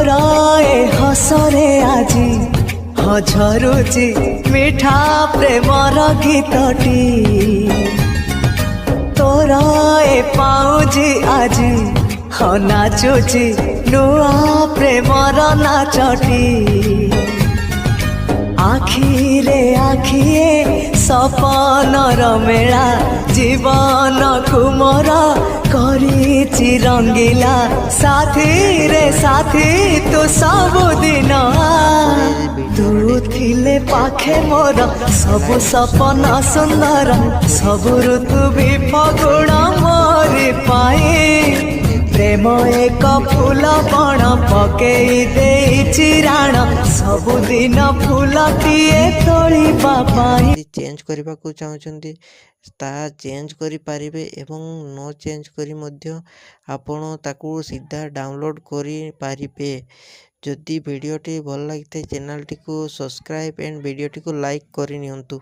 तोरा ए हसरे आजी झरुची मिठा प्रेमर गीतटी तोरा ए पाउजी आजी नाचुची नुआ प्रेमर नाचटी आखिरे आखिए सपनर मेला जीवन कुमर करिछि रंगीला साथी रे साथी तू सबुदिन तू थिले पाखे मोर सबु सपन सुंदर सबु ऋतु भी फगुण मोरी पाई प्रेम एक फूल बण पकई देइछि राण सबुदिन फूलटिए तोड़िबा पाई चेंज करने को चाहते ताहा चेंज करि पारिबे एवं नो चेंज करी मध्य आपण ताकू सीधा डाउनलोड करि पारिबे। जदि वीडियोटी भल लगी चैनल टी को सब्सक्राइब एंड वीडियोटी को लाइक करि नियंतु।